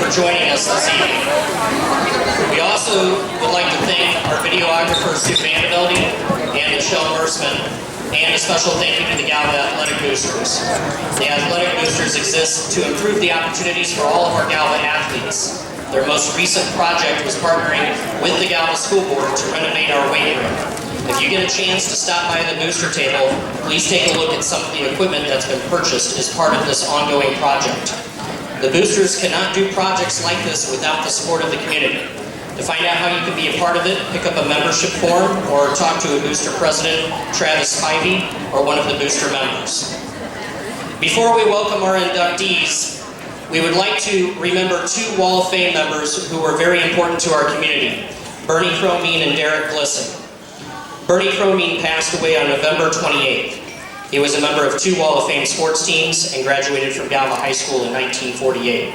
for joining us this evening. We also would like to thank our videographer, Sue VanDeVelde, and Michelle Mersman, and a special thank you to the Galva Athletic Boosters. The Athletic Boosters exist to improve the opportunities for all of our Galva athletes. Their most recent project was partnering with the Galva School Board to renovate our weight room. If you get a chance to stop by the booster table, please take a look at some of the equipment that's been purchased as part of this ongoing project. The boosters cannot do projects like this without the support of the community. To find out how you can be a part of it, pick up a membership form or talk to a booster president, Travis Spivey, or one of the booster members. Before we welcome our inductees, we would like to remember two Wall of Fame members who were very important to our community, Bernie Cromine and Derrick Glisan. Bernie Cromine passed away on November 28th. He was a member of two Wall of Fame sports teams and graduated from Galva High School in 1948.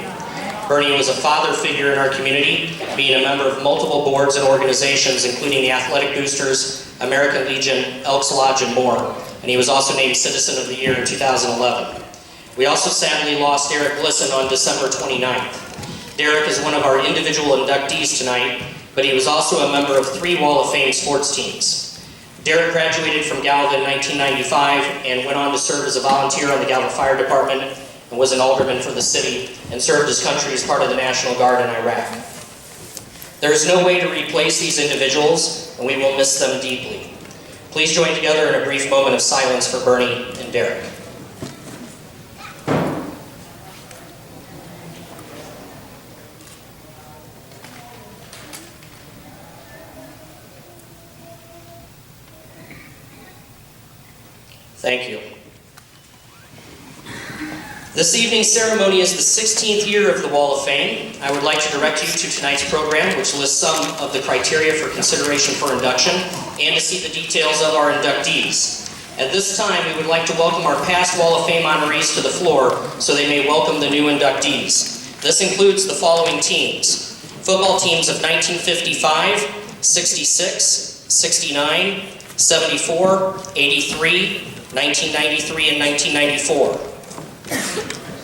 Bernie was a father figure in our community, being a member of multiple boards and organizations, including the Athletic Boosters, American Legion, Elks Lodge, and more. And he was also named Citizen of the Year in 2011. We also sadly lost Derrick Glisan on December 29th. Derrick is one of our individual inductees tonight, but he was also a member of three Wall of Fame sports teams. Derrick graduated from Galva in 1995 and went on to serve as a volunteer on the Galva Fire Department and was an alderman for the city and served his country as part of the National Guard in Iraq. There is no way to replace these individuals, and we will miss them deeply. Please join together in a brief moment of silence for Bernie and Derrick. Thank you. This evening's ceremony is the 16th year of the Wall of Fame. I would like to direct you to tonight's program, which lists some of the criteria for consideration for induction, and to see the details of our inductees. At this time, we would like to welcome our past Wall of Fame honorees to the floor so they may welcome the new inductees. This includes the following teams: football teams of 1955, 66, 69, 74, 83, 1993 and 1994.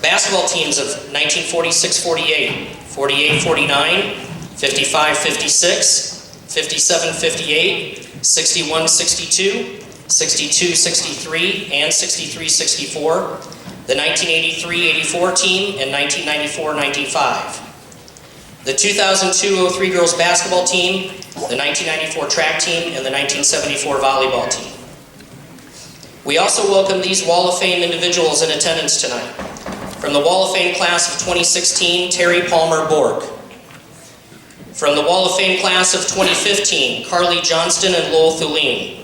Basketball teams of 1946-48, 48-49, 55-56, 57-58, 61-62, 62-63, and 63-64. The 1983-84 team and 1994-95. The 2002-03 girls basketball team, the 1994 track team, and the 1974 volleyball team. We also welcome these Wall of Fame individuals in attendance tonight. From the Wall of Fame class of 2016, Terry Palmer Borg. From the Wall of Fame class of 2015, Carly Johnston and Lowell Thulin.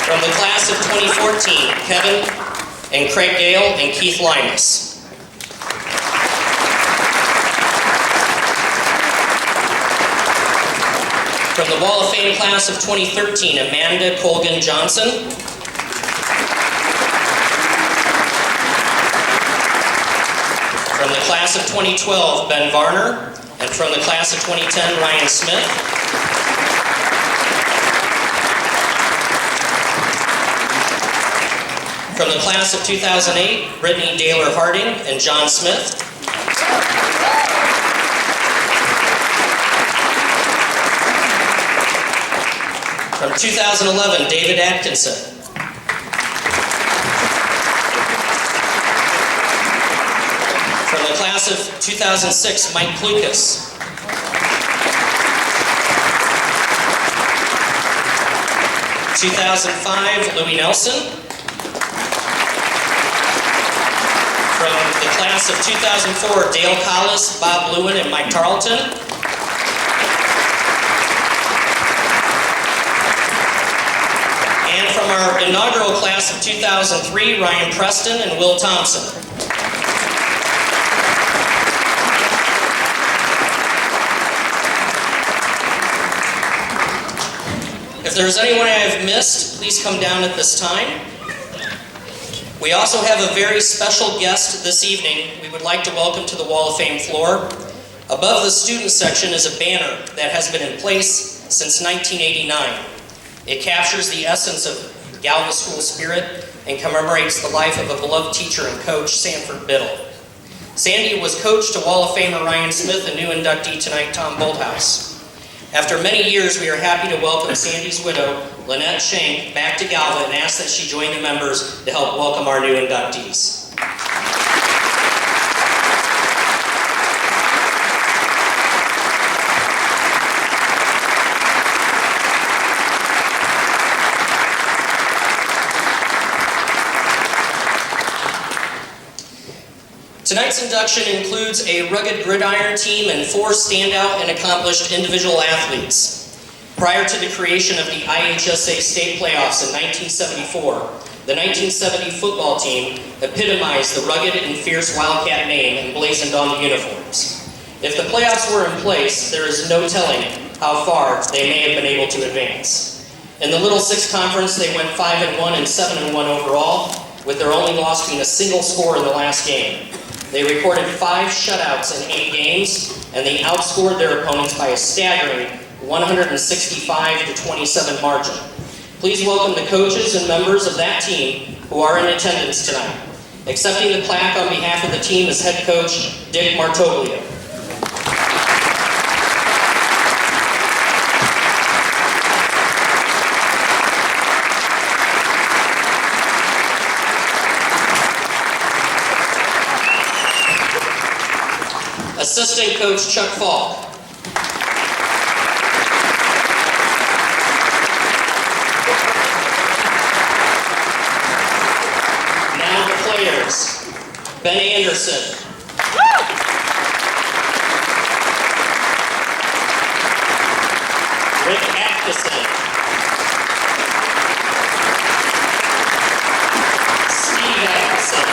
From the class of 2014, Kevin and Craig Gale and Keith Limas. From the Wall of Fame class of 2013, Amanda Colgan Johnson. From the class of 2012, Ben Varner. And from the class of 2010, Ryan Smith. From the class of 2008, Brittany Daylor Harding and John Smith. From 2011, David Atkinson. From the class of 2006, Mike Klukas. From 2005, Louis Nelson. From the class of 2004, Dale Collis, Bob Lewin, and Mike Tarleton. And from our inaugural class of 2003, Ryan Preston and Will Thompson. If there's anyone I have missed, please come down at this time. We also have a very special guest this evening we would like to welcome to the Wall of Fame floor. Above the student section is a banner that has been in place since 1989. It captures the essence of Galva School spirit and commemorates the life of a beloved teacher and coach, Sanford Biddle. Sandy was coach to Wall of Famer Ryan Smith and new inductee tonight, Tom Bulthaus. After many years, we are happy to welcome Sandy's widow, Lynette Shank, back to Galva and ask that she join the members to help welcome our new inductees. Tonight's induction includes a rugged gridiron team and 4 standout and accomplished individual athletes. Prior to the creation of the IHSA state playoffs in 1974, the 1970 football team epitomized the rugged and fierce Wildcat name emblazoned on the uniforms. If the playoffs were in place, there is no telling how far they may have been able to advance. In the Little Six Conference, they went 5-1 and 7-1 overall, with their only loss being a single score in the last game. They recorded 5 shutouts in 8 games, and they outscored their opponents by a staggering 165-27 margin. Please welcome the coaches and members of that team who are in attendance tonight. Accepting the plaque on behalf of the team is head coach Dick Martoglio. Assistant coach Chuck Falk. Now the players. Ben Anderson. Rick Atkinson. Steve Atkinson.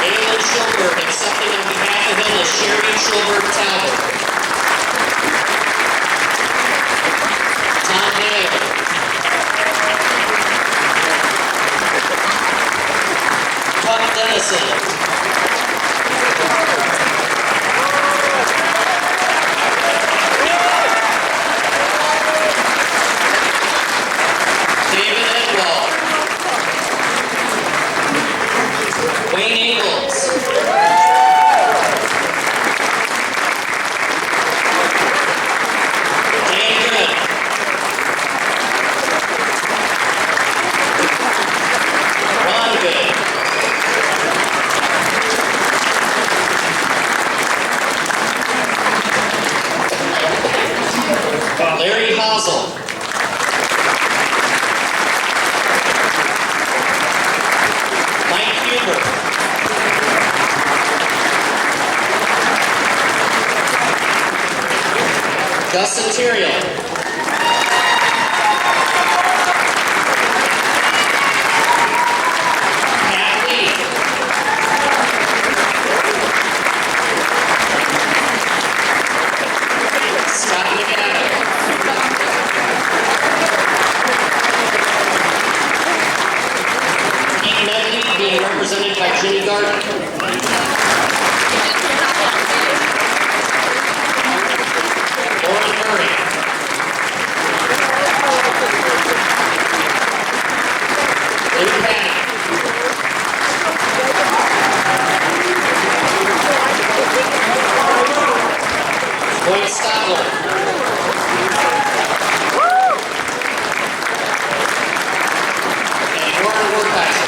Galen Schulberg, accepting on behalf of him is Sherry Schulberg Talbot. Tom Hale. Puck Dennison. David Edwall. Wayne Ingalls. Dan Good. Ron Good. Larry Hazel. Mike Huber. Dustin Tyriel. Pat Lee. Scott McAdam. Pete Medley being represented by Jenny Gardner. Lauren Murray. Luke Patty. Boyd Stotler. And Warren Wertheiser.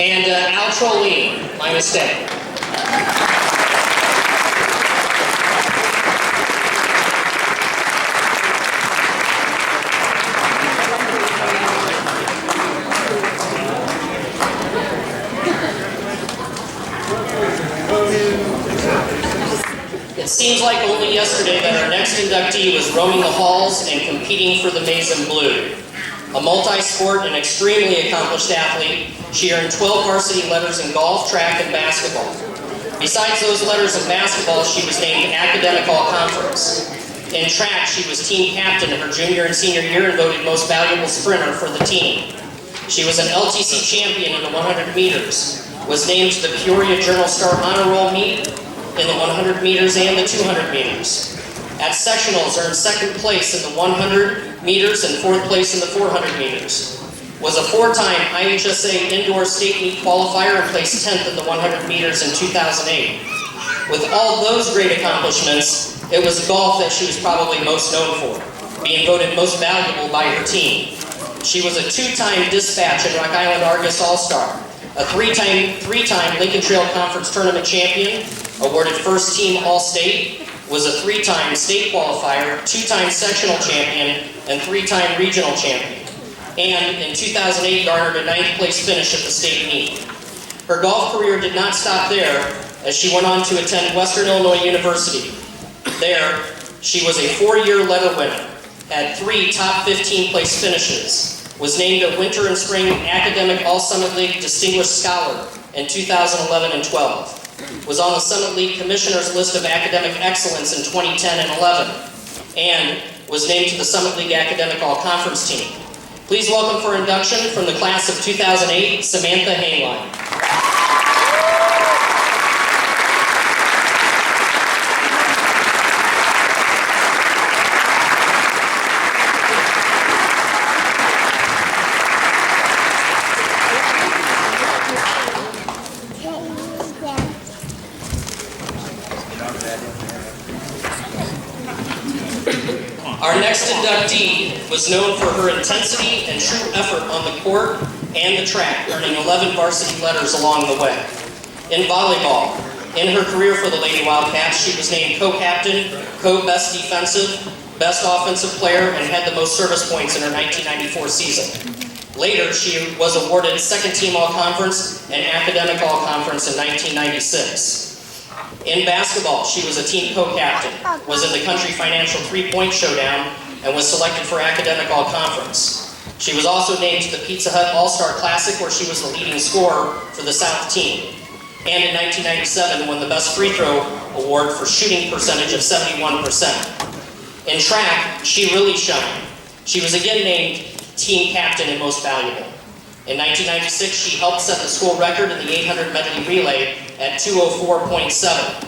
And Al Trolline, my mistake. It seems like only yesterday that our next inductee was roaming the halls and competing for the maize and blue. A multi-sport and extremely accomplished athlete, she earned 12 varsity letters in golf, track, and basketball. Besides those letters in basketball, she was named Academic All-Conference. In track, she was team captain in her junior and senior year and voted most valuable sprinter for the team. She was an LTC champion in the 100 meters, was named to the Peoria Journal-Star Honor Roll meet in the 100 meters and the 200 meters. At sectionals, earned second place in the 100 meters and fourth place in the 400 meters. Was a four-time GHS A.D indoor state meet qualifier and placed 10th in the 100 meters in 2008. With all those great accomplishments, it was golf that she was probably most known for, being voted most valuable by her team. She was a two-time dispatch and Rock Island Argus All-Star, a three-time Lincoln Trail Conference Tournament champion, awarded first team All-State, was a three-time state qualifier, two-time sectional champion, and three-time regional champion. And in 2008 garnered a 9th place finish at the state meet. Her golf career did not stop there, as she went on to attend Western Illinois University. There, she was a 4-year letter winner, had 3 top 15 place finishes, was named a Winter and Spring Academic All-Summit League Distinguished Scholar in 2011 and 12, was on the Summit League Commissioner's List of Academic Excellence in 2010 and 11, and was named to the Summit League Academic All-Conference team. Please welcome for induction from the class of 2008, Samantha Hainline. Our next inductee was known for her intensity and true effort on the court and the track, earning 11 varsity letters along the way. In volleyball, in her career for the Lady Wildcats, she was named co-captain, co-best defensive, best offensive player, and had the most service points in her 1994 season. Later, she was awarded second team All-Conference and academic All-Conference in 1996. In basketball, she was a team co-captain, was in the country financial three-point showdown, and was selected for academic All-Conference. She was also named to the Pizza Hut All-Star Classic, where she was the leading scorer for the South team. And in 1997, won the Best Free Throw Award for shooting percentage of 71%. In track, she really shone. She was again named team captain and most valuable. In 1996, she helped set the school record in the 800 medley relay at 2:04.7.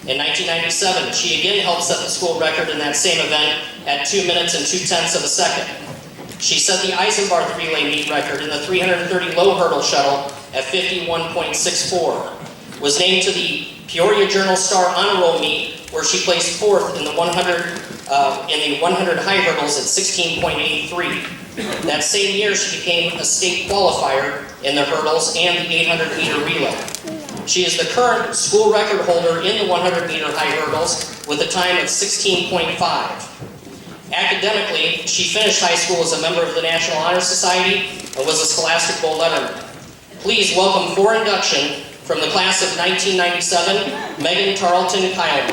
In 1997, she again helped set the school record in that same event at 2 minutes and 2/10 of a second. She set the Eisenbarth relay meet record in the 330 low hurdle shuttle at 51.64. Was named to the Peoria Journal-Star Honor Roll meet, where she placed 4th in the 100 high hurdles at 16.83. That same year, she became a state qualifier in the hurdles and the 800-meter relay. She is the current school record holder in the 100-meter high hurdles with a time of 16.5. Academically, she finished high school as a member of the National Honor Society and was a Scholastic Bowl letterman. Please welcome for induction from the class of 1997, Megan Tarleton-Class.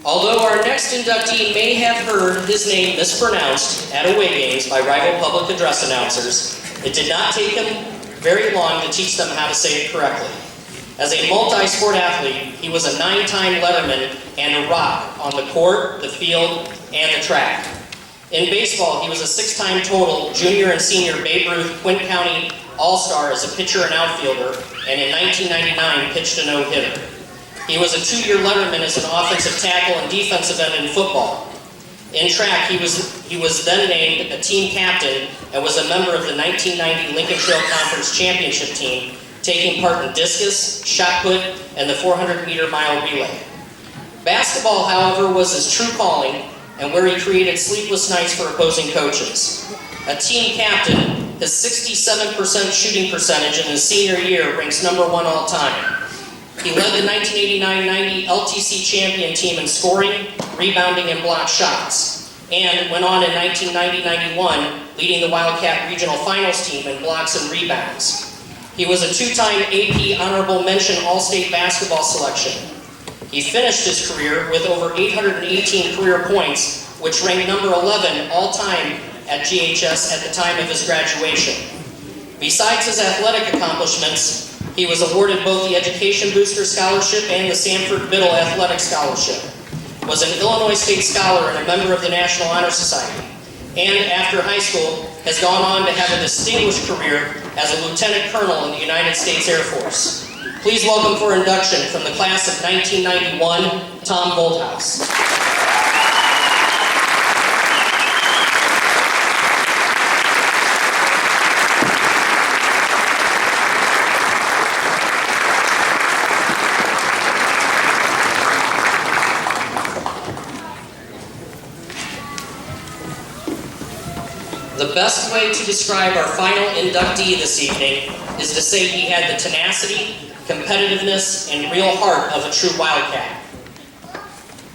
Although our next inductee may have heard his name mispronounced at away games by rival public address announcers, it did not take him very long to teach them how to say it correctly. As a multi-sport athlete, he was a 9-time letterman and a rock on the court, the field, and the track. In baseball, he was a 6-time total junior and senior Babe Ruth Quint County All-Star as a pitcher and outfielder, and in 1999 pitched a no-hitter. He was a 2-year letterman as an offensive tackle and defensive end in football. In track, he was then named a team captain and was a member of the 1990 Lincoln Trail Conference Championship team, taking part in discus, shot put, and the 400-meter mile relay. Basketball, however, was his true calling and where he created sleepless nights for opposing coaches. A team captain, his 67% shooting percentage in his senior year ranks #1 all time. He led the 1989-90 LTC champion team in scoring, rebounding, and block shots, and went on in 1990-91, leading the Wildcat Regional Finals team in blocks and rebounds. He was a two-time AP Honorable Mention All-State Basketball selection. He finished his career with over 818 career points, which ranked number 11 all-time at GHS at the time of his graduation. Besides his athletic accomplishments, he was awarded both the Education Booster Scholarship and the Sanford Biddle Athletic Scholarship, was an Illinois State Scholar and a member of the National Honor Society, and after high school has gone on to have a distinguished career as a Lieutenant Colonel in the United States Air Force. Please welcome for induction from the class of 1991, Tom Bulthaus. The best way to describe our final inductee this evening is to say he had the tenacity, competitiveness, and real heart of a true Wildcat.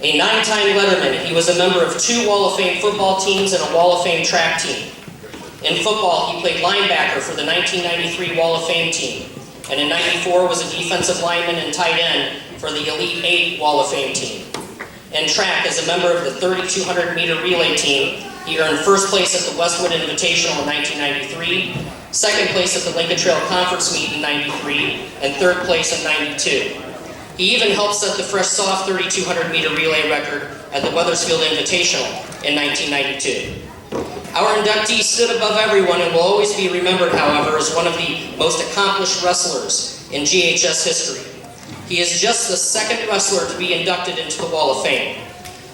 A 9-time letterman, he was a member of 2 Wall of Fame football teams and a Wall of Fame track team. In football, he played linebacker for the 1993 Wall of Fame team, and in '94 was a defensive lineman and tight end for the Elite 8 Wall of Fame team. In track, as a member of the 3,200-meter relay team, he earned first place at the Westwood Invitational in 1993, second place at the Lincoln Trail Conference Meet in '93, and third place in '92. He even helped set the fresh soft 3,200-meter relay record at the Weathersfield Invitational in 1992. Our inductee stood above everyone and will always be remembered, however, as one of the most accomplished wrestlers in GHS history. He is just the second wrestler to be inducted into the Wall of Fame.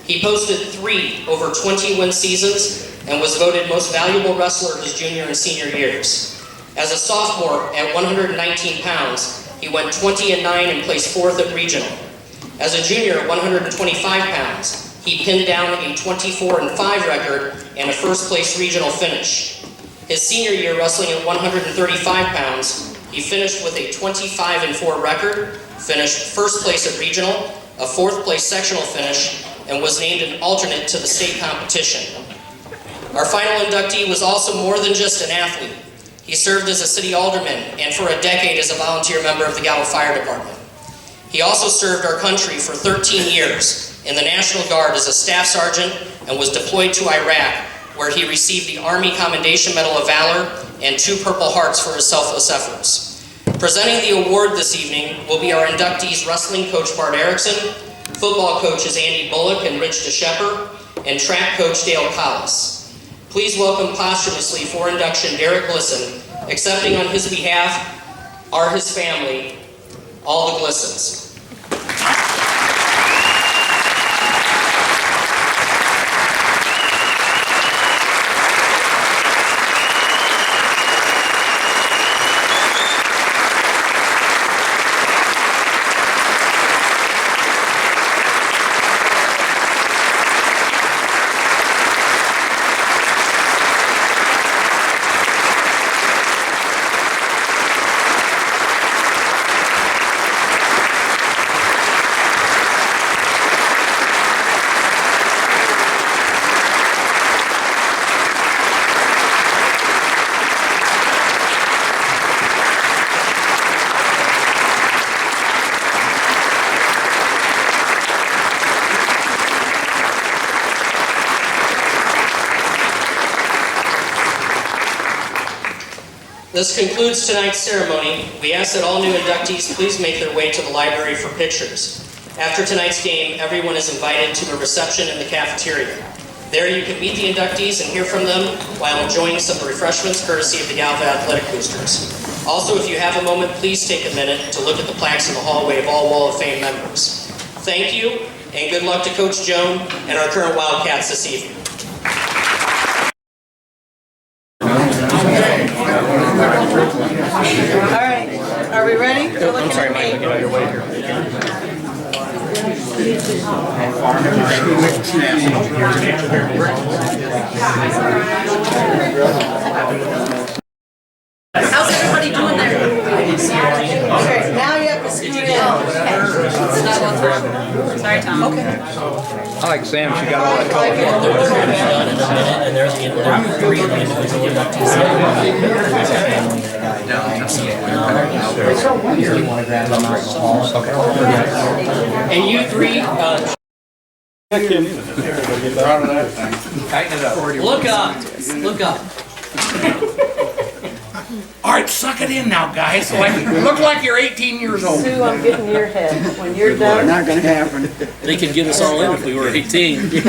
He posted 3 over 20-win seasons and was voted most valuable wrestler his junior and senior years. As a sophomore at 119 pounds, he went 20-9 and placed 4th at regional. As a junior at 125 pounds, he pinned down a 24-5 record and a first-place regional finish. His senior year wrestling at 135 pounds, he finished with a 25-4 record, finished first place at regional, a 4th-place sectional finish, and was named an alternate to the state competition. Our final inductee was also more than just an athlete. He served as a city alderman and for a decade as a volunteer member of the Galva Fire Department. He also served our country for 13 years in the National Guard as a staff sergeant and was deployed to Iraq, where he received the Army Commendation Medal of Valor and 2 Purple Hearts for his selfless efforts. Presenting the award this evening will be our inductees wrestling coach Bart Erickson, football coaches Andy Bullock and Rich DeShepper, and track coach Dale Collis. Please welcome posthumously for induction Derrick Glisan. Accepting on his behalf are his family, all the Glisans. This concludes tonight's ceremony. We ask that all new inductees please make their way to the library for pictures. After tonight's game, everyone is invited to a reception in the cafeteria. There you can meet the inductees and hear from them while enjoying some refreshments courtesy of the Galva Athletic Boosters. Also, if you have a moment, please take a minute to look at the plaques in the hallway of all Wall of Fame members. Thank you, and good luck to Coach Joan and our current Wildcats this evening. All right, are we ready? I'm sorry, Mike, get out of your way here. How's everybody doing there? Okay, now you have Sorry, Tom. Okay. I like Sam, she got all that color. And there's three of the individual inductees. And you three, Tighten it up. look up. Look up. All right, suck it in now, guys. Look like you're 18 years old. Sue, I'm getting your head. When you're done. Not gonna happen. They could get us all in if we were 18. Look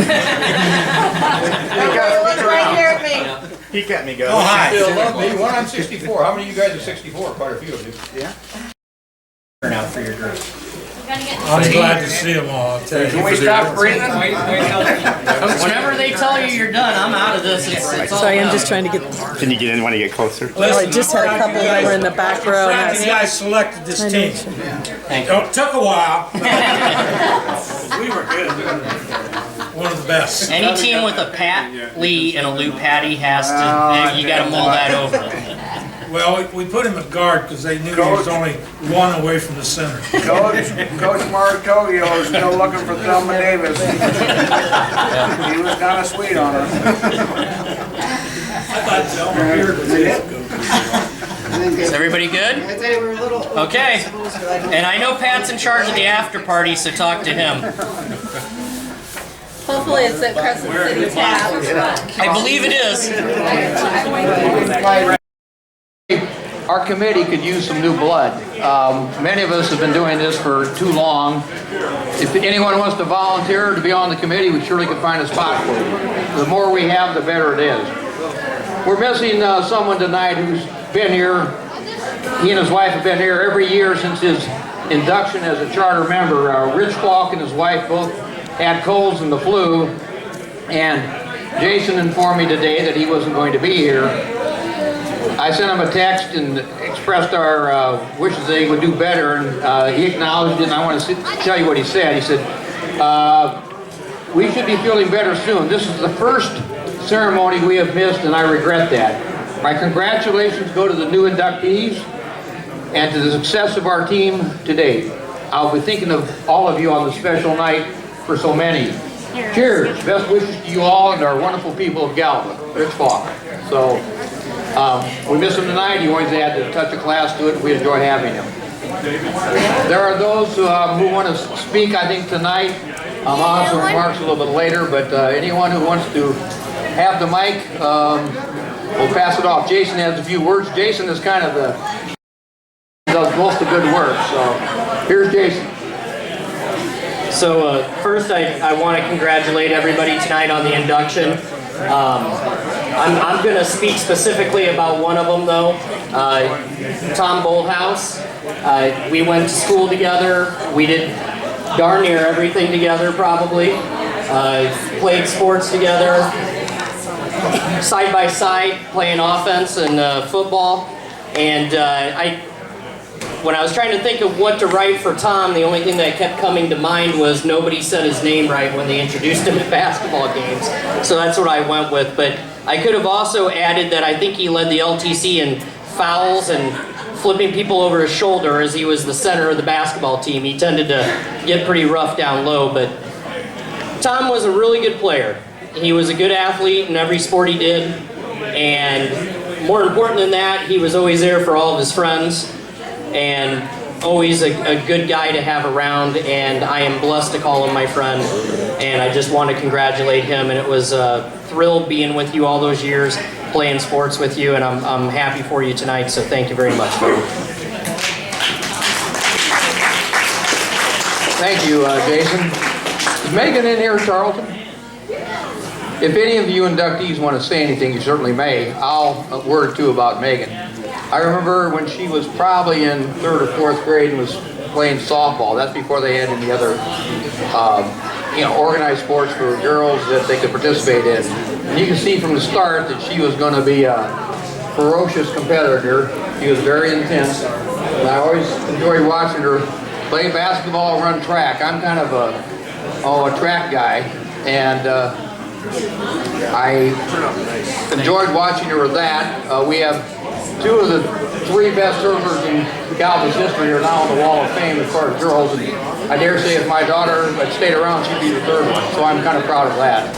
right here at me. He kept me going. Oh, hi. Still love me. One on 64. How many of you guys are 64? Quite a few of you. Yeah. Turnout for your group. I'm glad to see them all. I'll tell you. Can we stop breathing? Whenever they tell you you're done, I'm out of this. It's all Sorry, I'm done. just trying to get. Can you get in when you get closer? I just had a couple that were in the back row. And You guys selected this team. Thank you. It took a while. We were good. One of the best. Any team with a Pat Lee and a Lou Patty has to, you gotta mull that over. Well, we put him at guard because they knew he was only one away from the center. Coach Martogio is still looking for Thelma Davis. He was kind of sweet on her. Is everybody good? They were a little. Okay. And I know Pat's in charge of the after party, so talk to him. Hopefully it's at Crescent City Tab. I believe it is. Our committee could use some new blood. Many of us have been doing this for too long. If anyone wants to volunteer to be on the committee, we surely could find a spot for you. The more we have, the better it is. We're missing someone tonight who's been here. He and his wife have been here every year since his induction as a charter member. Rich Falk and his wife both had colds and the flu, and Jason informed me today that he wasn't going to be here. I sent him a text and expressed our wishes that he would do better, and he acknowledged it, and I want to tell you what he said. He said, we should be feeling better soon. This is the first ceremony we have missed, and I regret that. My congratulations go to the new inductees and to the success of our team today. I'll be thinking of all of you on the special night for so many. Cheers. Best wishes to you all and our wonderful people of Galva. Rich Falk. So, we miss him tonight. He always add a touch of class to it. We enjoy having him. There are those who want to speak, I think, tonight. I'll have some remarks a little bit later, but anyone who wants to have the mic, we'll pass it off. Jason has a few words. Jason is kind of does most of the good work. So here's Jason. So first, I want to congratulate everybody tonight on the induction. I'm going to speak specifically about one of them, though. Tom Bulthaus. We went to school together. We did darn near everything together, probably. Played sports together, side by side, playing offense and football. And when I was trying to think of what to write for Tom, the only thing that kept coming to mind was nobody said his name right when they introduced him at basketball games. So that's what I went with. But I could have also added that I think he led the LTC in fouls and flipping people over his shoulder as he was the center of the basketball team. He tended to get pretty rough down low, but Tom was a really good player. He was a good athlete in every sport he did, and more important than that, he was always there for all of his friends, and always a good guy to have around, and I am blessed to call him my friend, and I just want to congratulate him, and it was a thrill being with you all those years, playing sports with you, and I'm happy for you tonight, so thank you very much. Thank you, Jason. Is Megan in here, Tarleton? If any of you inductees want to say anything, you certainly may. I'll a word or two about Megan. I remember when she was probably in 3rd or 4th grade and was playing softball. That's before they had any other, organized sports for girls that they could participate in. And you can see from the start that she was going to be a ferocious competitor. She was very intense. And I always enjoyed watching her play basketball, run track. I'm kind of a track guy, and I enjoyed watching her with that. We have two of the three best hurlers in Galva's history are now on the Wall of Fame as far as girls. And I dare say if my daughter had stayed around, she'd be the third one. So I'm kind of proud of that.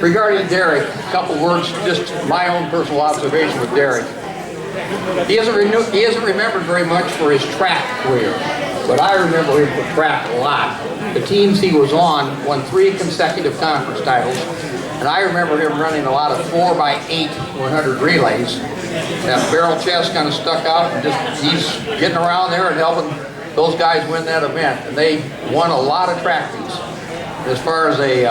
Regarding Derrick, a couple words, just my own personal observation with Derrick. He isn't remembered very much for his track career, but I remember him for track a lot. The teams he was on won 3 consecutive conference titles, and I remember him running a lot of 4x8 100 relays. That barrel chest kind of stuck out, and he's getting around there and helping those guys win that event. And they won a lot of track meets. As far as a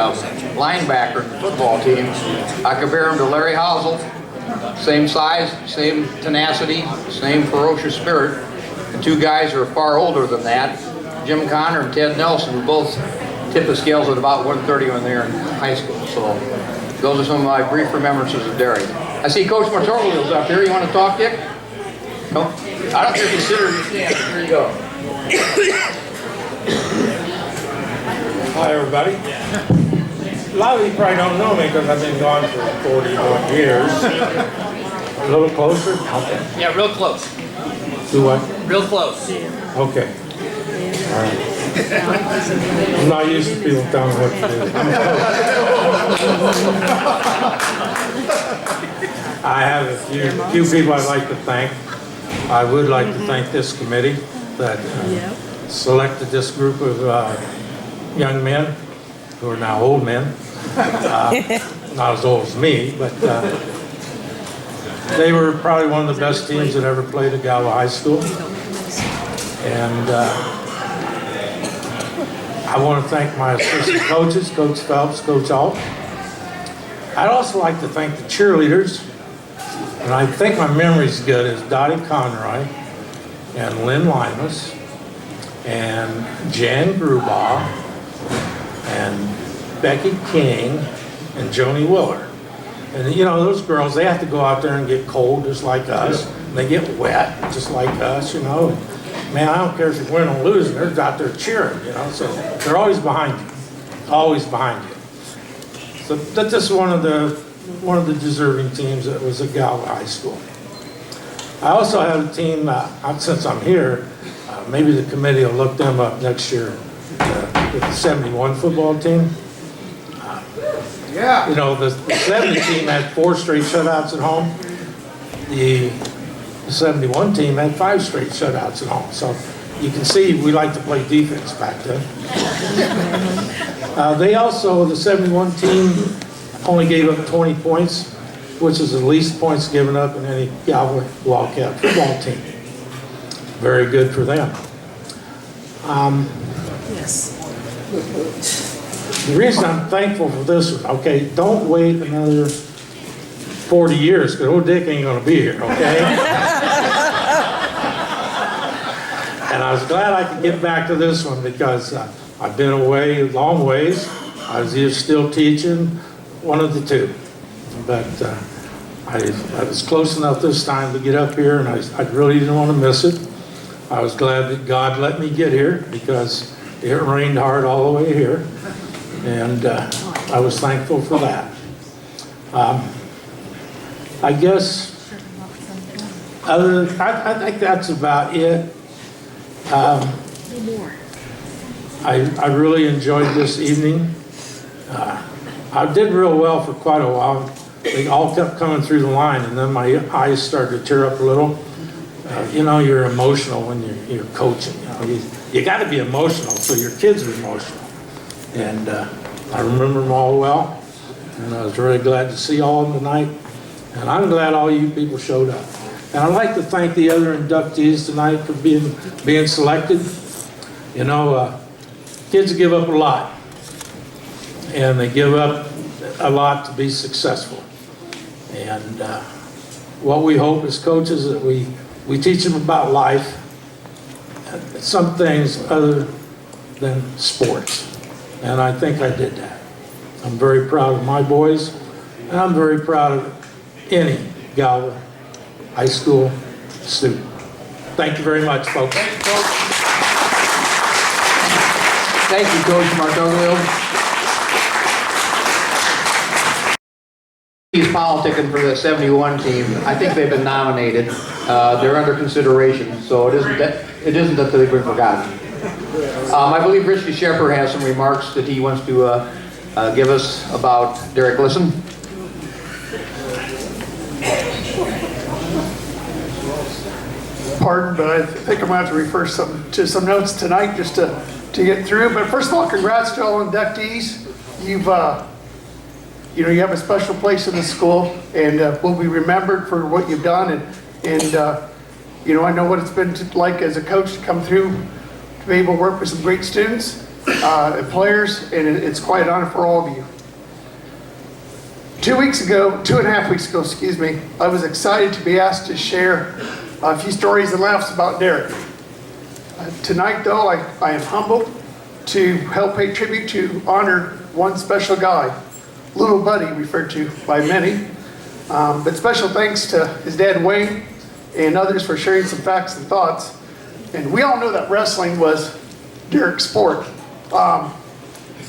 linebacker in the football team, I compare him to Larry Housel. Same size, same tenacity, same ferocious spirit. The two guys are far older than that, Jim Connor and Ted Nelson, who both tipped the scales at about 130 when they were in high school. So those are some of my brief remembrances of Derrick. I see Coach Martorio's up here. You want to talk, Dick? No? I don't care if you sit or you stand. Here you go. Hi, everybody. A lot of you probably don't know me because I've been gone for 41 years. A little closer? Okay. Yeah, real close. Do what? Real close. Okay. All right. I'm not used to people telling me what to do. I have a few people I'd like to thank. I would like to thank this committee that selected this group of young men who are now old men. Not as old as me, but they were probably one of the best teams that ever played at Galva High School. And I want to thank my assistant coaches, Coach Phelps, Coach Alt. I'd also like to thank the cheerleaders, and I think my memory's good, is Dottie Conroy and Lynn Limas and Jan Grubaugh and Becky King and Joni Willer. And you know, those girls, they have to go out there and get cold just like us. And they get wet just like us, you know. Man, I don't care if you win or lose, they're out there cheering, you know. So they're always behind you, always behind you. So that's just one of the deserving teams that was at Galva High School. I also have a team, since I'm here, maybe the committee will look them up next year, with the 71 football team. You know, the 70 team had 4 straight shutouts at home. The 71 team had 5 straight shutouts at home. So you can see we like to play defense back then. They also, the 71 team only gave up 20 points, which is the least points given up in any Galva Wildcat football team. Very good for them. Yes. The reason I'm thankful for this one, okay, don't wait another 40 years, because old Dick ain't gonna be here, okay? And I was glad I could get back to this one because I've been away a long ways. I was either still teaching, one of the two. But I was close enough this time to get up here, and I really didn't want to miss it. I was glad that God let me get here because it rained hard all the way here. And I was thankful for that. I guess I think that's about it. I really enjoyed this evening. I did real well for quite a while. They all kept coming through the line, and then my eyes started to tear up a little. You know, you're emotional when you're coaching. You know, you got to be emotional, so your kids are emotional. And I remember them all well, and I was really glad to see all of them tonight. And I'm glad all you people showed up. And I'd like to thank the other inductees tonight for being selected. You know, kids give up a lot, and they give up a lot to be successful. And what we hope as coaches is that we teach them about life, some things other than sports. And I think I did that. I'm very proud of my boys, and I'm very proud of any Galva High School student. Thank you very much, folks. Thank you, Coach. Thank you, Coach Martoglio. politicking for the 71 team. I think they've been nominated. They're under consideration, so it isn't that they've been forgotten. I believe Richie Shepard has some remarks that he wants to give us about Derrick Glisan. Pardon, but I think I'm going to have to refer to some notes tonight just to get through. But first of all, congrats to all inductees. You have a special place in the school, and will be remembered for what you've done. And I know what it's been like as a coach to come through, to be able to work with some great students and players, and it's quite an honor for all of you. 2.5 weeks ago, excuse me, I was excited to be asked to share a few stories and laughs about Derrick. Tonight, though, I am humbled to help pay tribute to honor one special guy, Little Buddy, referred to by many. But special thanks to his dad, Wayne, and others for sharing some facts and thoughts. And we all know that wrestling was Derrick's sport. I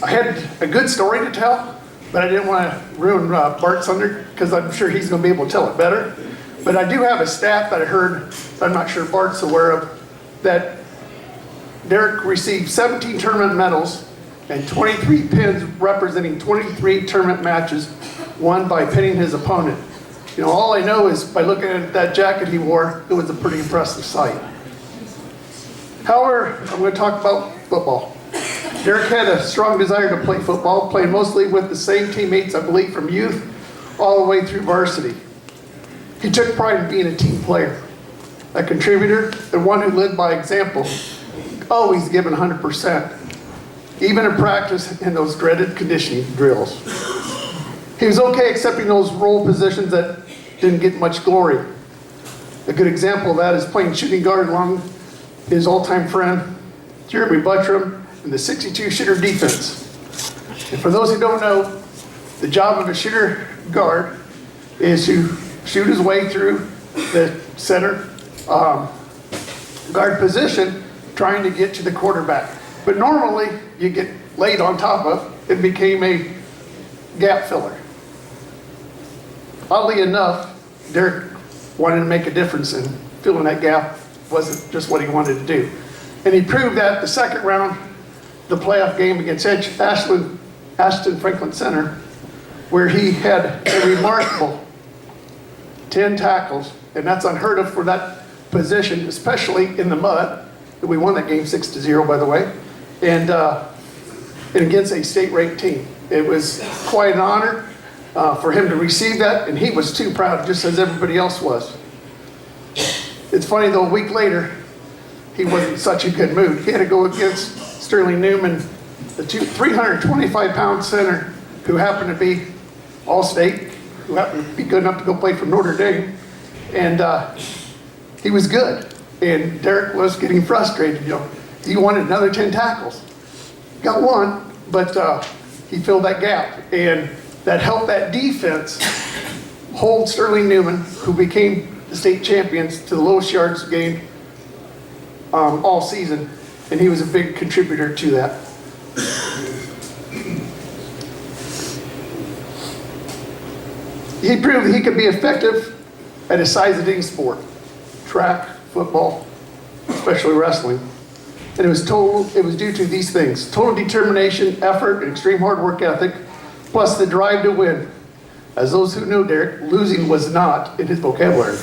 had a good story to tell, but I didn't want to ruin Bart's thunder, because I'm sure he's going to be able to tell it better. But I do have a stat that I heard, I'm not sure Bart's aware of, that Derrick received 17 tournament medals and 23 pins representing 23 tournament matches won by pinning his opponent. All I know is by looking at that jacket he wore, it was a pretty impressive sight. However, I'm going to talk about football. Derrick had a strong desire to play football, playing mostly with the same teammates, I believe, from youth all the way through varsity. He took pride in being a team player, a contributor, and one who led by example, always giving 100%, even in practice in those dreaded conditioning drills. He was okay accepting those role positions that didn't get much glory. A good example of that is playing shooting guard along his all-time friend, Jeremy Buttram, in the 62 shooter defense. And for those who don't know, the job of a shooter guard is to shoot his way through the center guard position, trying to get to the quarterback. But normally, you get laid on top of, it became a gap filler. Oddly enough, Derrick wanted to make a difference, and filling that gap wasn't just what he wanted to do. And he proved that the second round, the playoff game against Ashton Franklin Center, where he had a remarkable 10 tackles, and that's unheard of for that position, especially in the mud. We won that game 6-0, by the way, and against a state-ranked team. It was quite an honor for him to receive that, and he was too proud, just as everybody else was. It's funny though, a week later, he wasn't in such a good mood. He had to go against Sterling Newman, the 325-pound center, who happened to be All-State, who happened to be good enough to go play for Notre Dame, and he was good. And Derrick was getting frustrated. He wanted another 10 tackles. Got one, but he filled that gap, and that helped that defense hold Sterling Newman, who became the state champions, to the lowest yards gained all season, and he was a big contributor to that. He proved that he could be effective at a size-eating sport, track, football, especially wrestling. And it was due to these things: total determination, effort, and extreme hard work ethic, plus the drive to win. As those who know Derrick, losing was not in his vocabulary.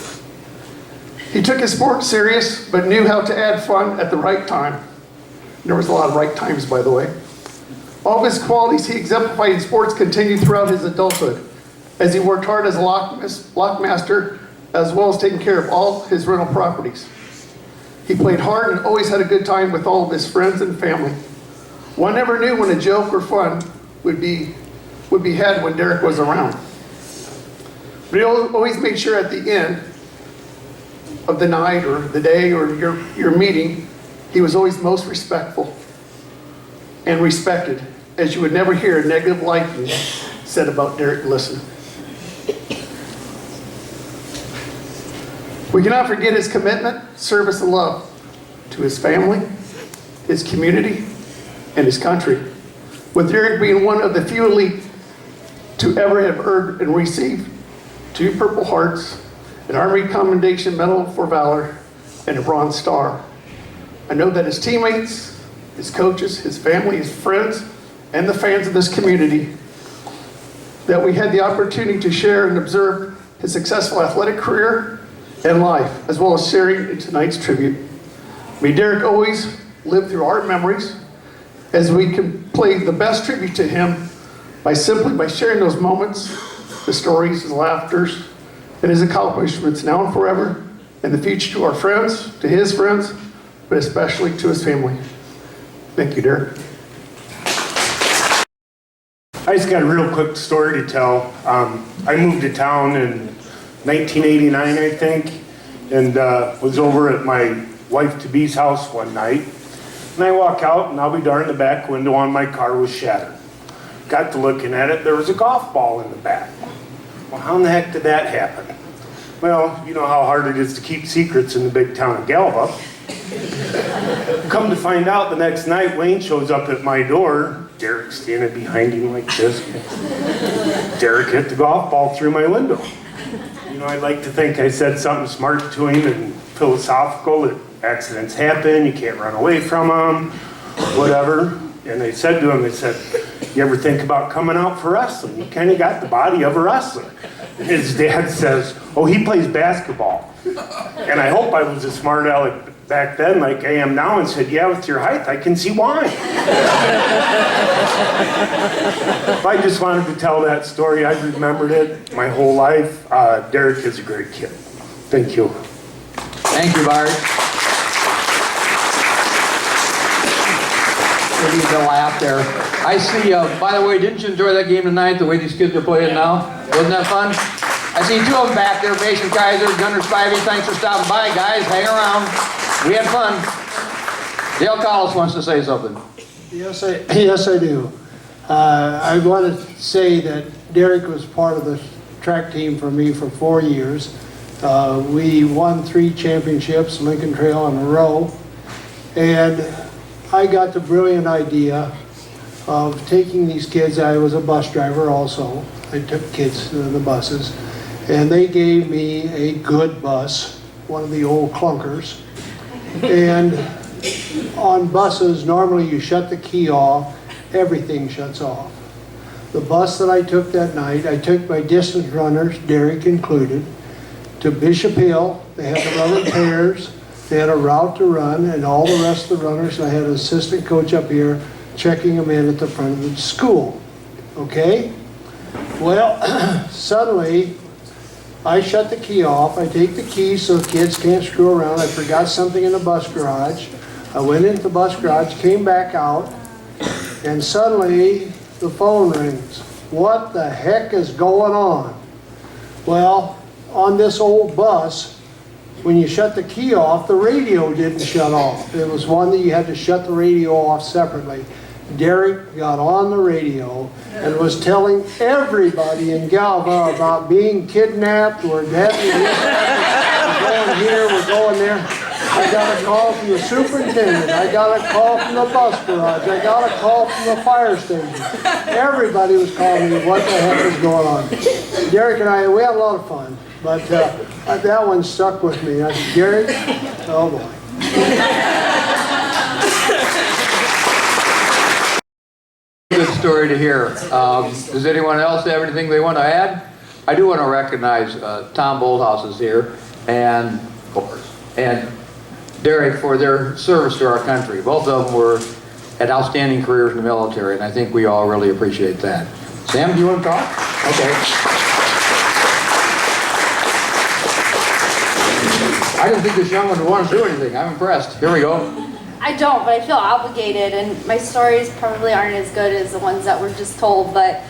He took his sport serious, but knew how to add fun at the right time. There was a lot of right times, by the way. All of his qualities he exemplified in sports continued throughout his adulthood, as he worked hard as a lockmaster, as well as taking care of all his rental properties. He played hard and always had a good time with all of his friends and family. One never knew when a joke or fun would be had when Derrick was around. But he always made sure at the end of the night or the day or your meeting, he was always most respectful and respected, as you would never hear a negative liking said about Derrick Glisan. We cannot forget his commitment, service, and love to his family, his community, and his country. With Derrick being one of the few elite to ever have earned and received 2 Purple Hearts, an Army Commendation Medal for Valor, and a Bronze Star. I know that his teammates, his coaches, his family, his friends, and the fans of this community, that we had the opportunity to share and observe his successful athletic career and life, as well as sharing in tonight's tribute. May Derrick always live through our memories as we can play the best tribute to him by sharing those moments, the stories, his laughters, and his accomplishments now and forever, and the future to our friends, to his friends, but especially to his family. Thank you, Derrick. I just got a real quick story to tell. I moved to town in 1989, I think, and was over at my wife-to-be's house one night. And I walk out, and I'll be darned, the back window on my car was shattered. Got to looking at it, there was a golf ball in the back. Well, how in the heck did that happen? Well, you know how hard it is to keep secrets in the big town of Galva. Come to find out, the next night, Wayne shows up at my door. Derrick standing behind him like this. Derrick hit the golf ball through my window. You know, I'd like to think I said something smart to him and philosophical, that accidents happen, you can't run away from them, whatever. And I said to him, I said, you ever think about coming out for wrestling? You kind of got the body of a wrestler. And his dad says, oh, he plays basketball. And I hope I was a smart aleck back then like I am now, and said, yeah, with your height, I can see why. I just wanted to tell that story. I've remembered it my whole life. Derrick is a great kid. Thank you. Thank you, Bart. Maybe the laugh there. I see, by the way, didn't you enjoy that game tonight, the way these kids are playing now? Wasn't that fun? I see 2 of them back there, Mason Kaiser, Gunnar Spivey. Thanks for stopping by, guys. Hang around. We had fun. Dale Collis wants to say something. Yes, I do. I want to say that Derrick was part of the track team for me for 4 years. We won 3 championships, Lincoln Trail in a row. And I got the brilliant idea of taking these kids. I was a bus driver also. I took kids to the buses. And they gave me a good bus, one of the old clunkers. And on buses, normally you shut the key off, everything shuts off. The bus that I took that night, I took my distance runners, Derrick included, to Bishop Hill. They had to run in pairs. They had a route to run, and all the rest of the runners, I had an assistant coach up here checking them in at the front of the school. Okay? Well, suddenly, I shut the key off. I take the key so the kids can't screw around. I forgot something in the bus garage. I went into the bus garage, came back out, and suddenly the phone rings. What the heck is going on? Well, on this old bus, when you shut the key off, the radio didn't shut off. It was one that you had to shut the radio off separately. Derrick got on the radio and was telling everybody in Galva about being kidnapped. We're having this, we're going here, we're going there. I got a call from the superintendent. I got a call from the bus garage. I got a call from the fire station. Everybody was calling me, what the heck is going on? Derrick and I, we had a lot of fun, but that one stuck with me. I said, Derrick, oh boy. Good story to hear. Does anyone else have anything they want to add? I do want to recognize Tom Bulthaus is here, and of course, and Derrick for their service to our country. Both of them had outstanding careers in the military, and I think we all really appreciate that. Sam, do you want to talk? Okay. I didn't think this young one would want to do anything. I'm impressed. Here we go. I don't, but I feel obligated, and my stories probably aren't as good as the ones that were just told, but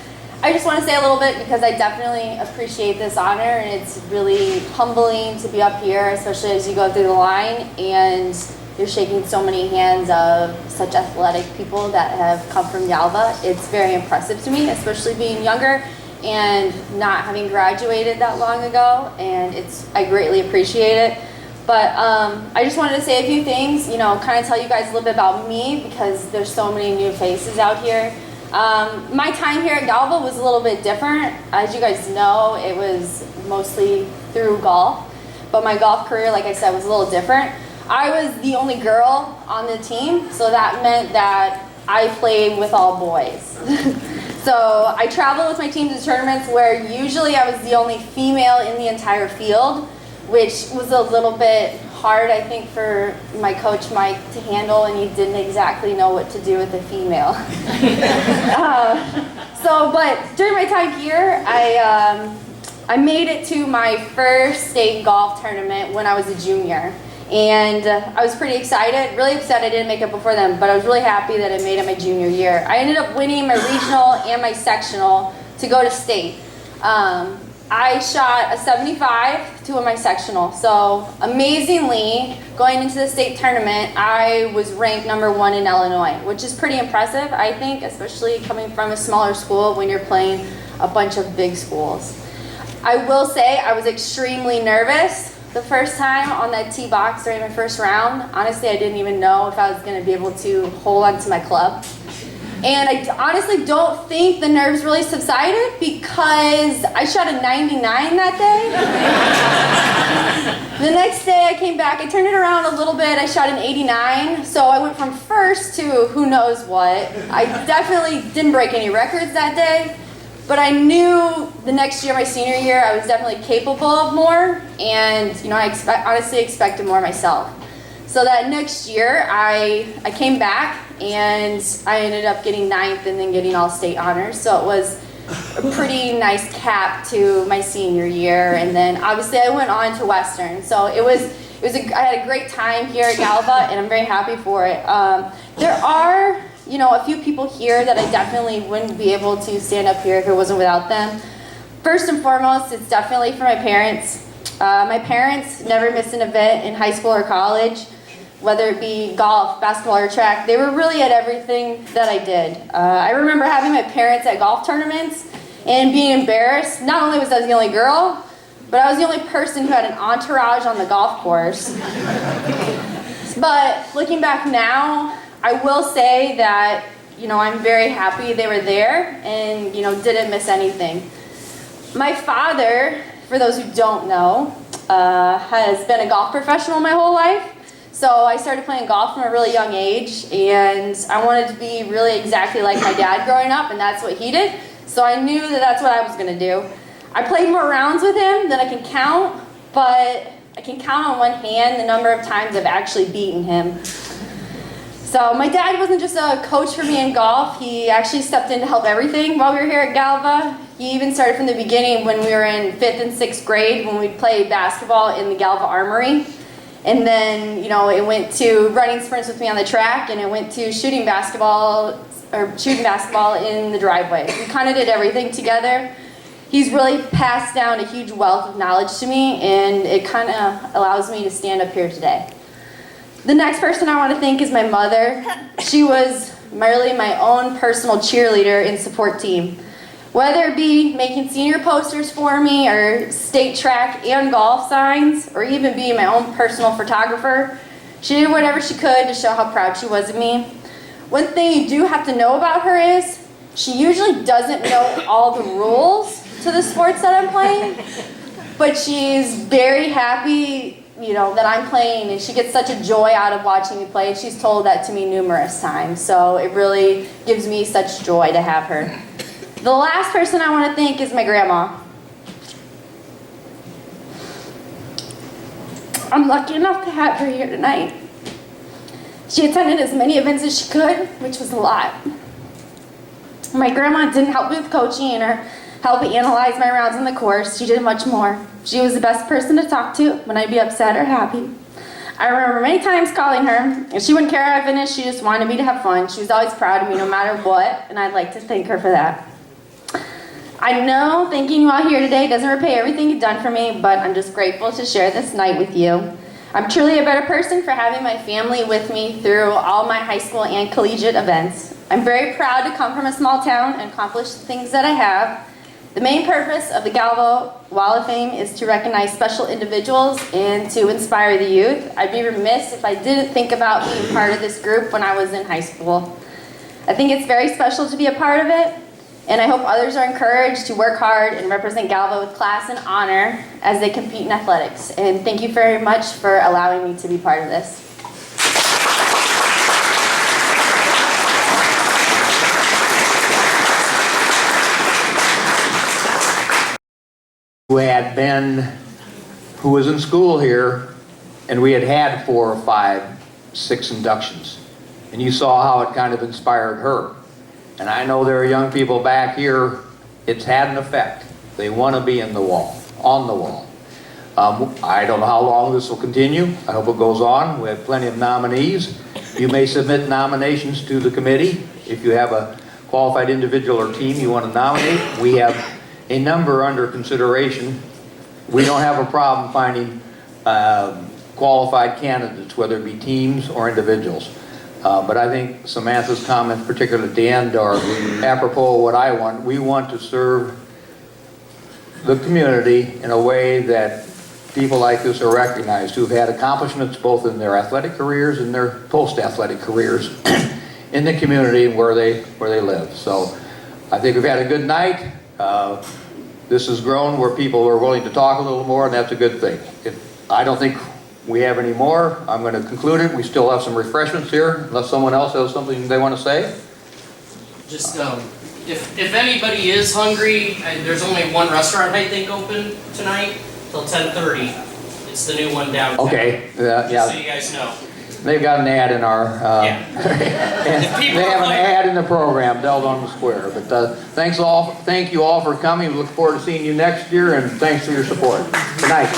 I just want to say a little bit because I definitely appreciate this honor, and it's really humbling to be up here, especially as you go through the line, and you're shaking so many hands of such athletic people that have come from Galva. It's very impressive to me, especially being younger and not having graduated that long ago, and I greatly appreciate it. But I just wanted to say a few things, kind of tell you guys a little bit about me because there's so many new faces out here. My time here at Galva was a little bit different. As you guys know, it was mostly through golf, but my golf career, like I said, was a little different. I was the only girl on the team, so that meant that I played with all boys. So I traveled with my team to tournaments where usually I was the only female in the entire field, which was a little bit hard, I think, for my coach Mike to handle, and he didn't exactly know what to do with a female. But during my time here, I made it to my first state golf tournament when I was a junior. And I was pretty excited, really upset I didn't make it before then, but I was really happy that I made it my junior year. I ended up winning my regional and my sectional to go to state. I shot a 75 to win my sectional. So amazingly, going into the state tournament, I was ranked #1 in Illinois, which is pretty impressive, I think, especially coming from a smaller school when you're playing a bunch of big schools. I will say I was extremely nervous the first time on that tee box during my first round. Honestly, I didn't even know if I was going to be able to hold onto my club. And I honestly don't think the nerves really subsided because I shot a 99 that day. The next day I came back, I turned it around a little bit, I shot an 89. So I went from first to who knows what. I definitely didn't break any records that day. But I knew the next year, my senior year, I was definitely capable of more, and I honestly expected more myself. So that next year, I came back, and I ended up getting 9th and then getting all state honors. So it was a pretty nice cap to my senior year, and then obviously I went on to Western. So I had a great time here at Galva, and I'm very happy for it. There are a few people here that I definitely wouldn't be able to stand up here if it wasn't without them. First and foremost, it's definitely for my parents. My parents never missed an event in high school or college, whether it be golf, basketball, or track. They were really at everything that I did. I remember having my parents at golf tournaments and being embarrassed. Not only was I the only girl, but I was the only person who had an entourage on the golf course. But looking back now, I will say that, I'm very happy they were there and, didn't miss anything. My father, for those who don't know, has been a golf professional my whole life. So I started playing golf from a really young age, and I wanted to be really exactly like my dad growing up, and that's what he did. So I knew that that's what I was going to do. I played more rounds with him than I can count, but I can count on one hand the number of times I've actually beaten him. So my dad wasn't just a coach for me in golf. He actually stepped in to help everything while we were here at Galva. He even started from the beginning when we were in 5th and 6th grade when we'd play basketball in the Galva Armory. And then, it went to running sprints with me on the track, and it went to shooting basketball in the driveway. We kind of did everything together. He's really passed down a huge wealth of knowledge to me, and it kind of allows me to stand up here today. The next person I want to thank is my mother. She was really my own personal cheerleader and support team. Whether it be making senior posters for me, or state track and golf signs, or even being my own personal photographer, she did whatever she could to show how proud she was of me. One thing you do have to know about her is she usually doesn't know all the rules to the sports that I'm playing, but she's very happy that I'm playing, and she gets such a joy out of watching me play, and she's told that to me numerous times. So it really gives me such joy to have her. The last person I want to thank is my grandma. I'm lucky enough to have her here tonight. She attended as many events as she could, which was a lot. My grandma didn't help me with coaching or help me analyze my rounds on the course. She did much more. She was the best person to talk to when I'd be upset or happy. I remember many times calling her, and she wouldn't care how I finished. She just wanted me to have fun. She was always proud of me no matter what, and I'd like to thank her for that. I know thanking you all here today doesn't repay everything you've done for me, but I'm just grateful to share this night with you. I'm truly a better person for having my family with me through all my high school and collegiate events. I'm very proud to come from a small town and accomplish the things that I have. The main purpose of the Galva Wall of Fame is to recognize special individuals and to inspire the youth. I'd be remiss if I didn't think about being part of this group when I was in high school. I think it's very special to be a part of it, and I hope others are encouraged to work hard and represent Galva with class and honor as they compete in athletics. And thank you very much for allowing me to be part of this. Who was in school here, and we had had 4 or 5, 6 inductions. And you saw how it kind of inspired her. And I know there are young people back here, it's had an effect. They want to be on the wall. I don't know how long this will continue. I hope it goes on. We have plenty of nominees. You may submit nominations to the committee. If you have a qualified individual or team you want to nominate, we have a number under consideration. We don't have a problem finding qualified candidates, whether it be teams or individuals. But I think Samantha's comments, particularly at the end, are apropos of what I want. We want to serve the community in a way that people like this are recognized, who've had accomplishments both in their athletic careers and their post-athletic careers in the community where they live. So I think we've had a good night. This has grown where people are willing to talk a little more, and that's a good thing. I don't think we have any more. I'm going to conclude it. We still have some refreshments here, unless someone else has something they want to say. Just, if anybody is hungry, there's only one restaurant, I think, open tonight till 10:30. It's the new one downtown. Okay, Just yeah. so you guys know. They've got an ad in our, they have an ad in the program, Delled on the Square. But thank you all for coming. We look forward to seeing you next year, and thanks for your support. Good night.